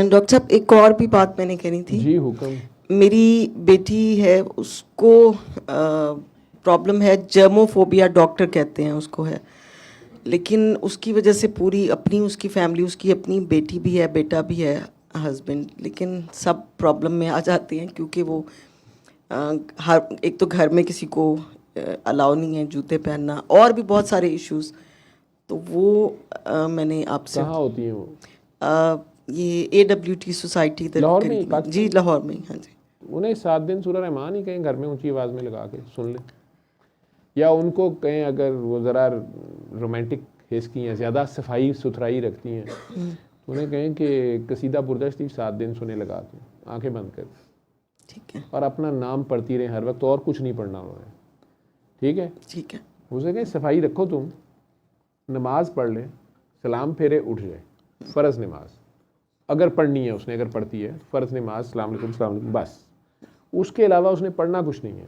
Doctor साहब एक और भी बात मैंने कहनी थी। जी हुक्म। मेरी बेटी है, उसको प्रॉब्लम है, जर्मोफोबिया डॉक्टर कहते हैं उसको है, लेकिन उसकी वजह से पूरी अपनी उसकी फैमिली, उसकी अपनी बेटी भी है, बेटा भी है, हस्बैंड, लेकिन सब प्रॉब्लम में आ जाते हैं क्योंकि वो हर एक तो घर में किसी को अलाउ नहीं है जूते पहनना, और भी बहुत सारे इश्यूज। तो वो मैंने आपसे कहाँ होती हैं वो? ये AWT सोसाइटी इधर लाहौर में ही, करीब पाकिस्तान जी, में? लाहौर में ही। हाँ जी। उन्हें 7 दिन सूरह रहमान ही कहें घर में ऊंची आवाज़ में लगा के सुन लें, या उनको कहें अगर वो ज़रा रोमांटिक हिस्स की हैं, ज़्यादा सफाई सुथराई रखती हैं, तो उन्हें कहें कि कसीदा बुर्दा शरीफ 7 दिन सुने लगा के, आंखें बंद कर, ठीक है, और अपना नाम पढ़ती रहें हर वक्त, और कुछ नहीं पढ़ना उन्होंने। ठीक है, ठीक है। उसे कहें सफाई रखो, तुम नमाज पढ़ लें, सलाम फेरे, उठ जाए, फ़र्ज़ नमाज अगर पढ़नी है उसने, अगर पढ़ती है फ़र्ज़ नमाज, सलाम अलैकुम, बस। उसके अलावा उसने पढ़ना कुछ नहीं है।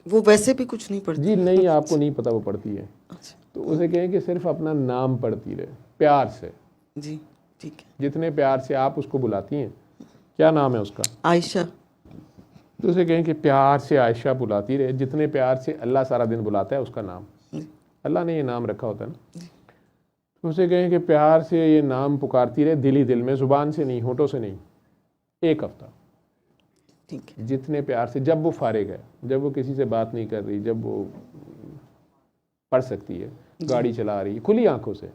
वो वैसे भी कुछ नहीं पढ़ती? जी नहीं, आपको नहीं पता वो पढ़ती है, अच्छा तो उसे कहें कि सिर्फ अपना नाम पढ़ती रहे प्यार से, जी, ठीक है। जितने प्यार से आप उसको बुलाती हैं। क्या नाम है उसका? आयशा। तो उसे कहें कि प्यार से आयशा बुलाती रहे, जितने प्यार से अल्लाह सारा दिन बुलाता है उसका नाम, अल्लाह ने ये नाम रखा होता है ना। तो उसे कहें कि प्यार से ये नाम पुकारती रहे, दिल ही दिल में, ज़ुबान से नहीं, होठों से नहीं, 1 हफ्ता, ठीक है। जितने प्यार से। जब वो फारिग है, जब वो किसी से बात नहीं कर रही, जब वो पढ़ सकती है, गाड़ी चला रही है खुली आंखों से,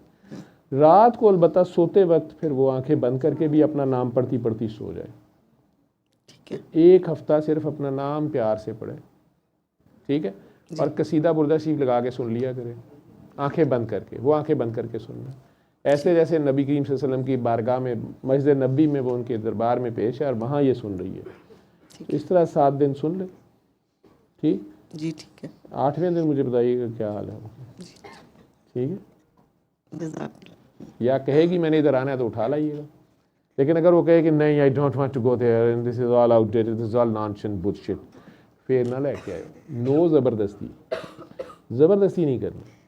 रात को अलबत्ता सोते वक्त फिर वो आंखें बंद करके भी अपना नाम पढ़ती पढ़ती सो जाए। ठीक है। 1 हफ्ता सिर्फ अपना नाम प्यार से पढ़े, ठीक है। और कसीदा बुर्दा शरीफ लगा के सुन लिया करे, आंखें बंद करके, वो आंखें बंद करके सुनना, ऐसे जैसे नबी करीम सल्लल्लाहु अलैहि वसल्लम की बारगाह में, मस्जिद नबी में वो उनके दरबार में पेश है और वहाँ ये सुन रही है। इस तरह 7 दिन सुन ले, ठीक जी, ठीक है। 8वें दिन मुझे बताइएगा क्या हाल है, ठीक है। जज़ाकल्लाह। या कहेगी मैंने इधर आना है तो उठा लाइएगा, लेकिन अगर वो कहे कि नहीं, I don't want to go there and this is all outdated, this is all nonsense bullshit, फिर ना लेके आए। नो ज़बरदस्ती, ज़बरदस्ती नहीं करनी।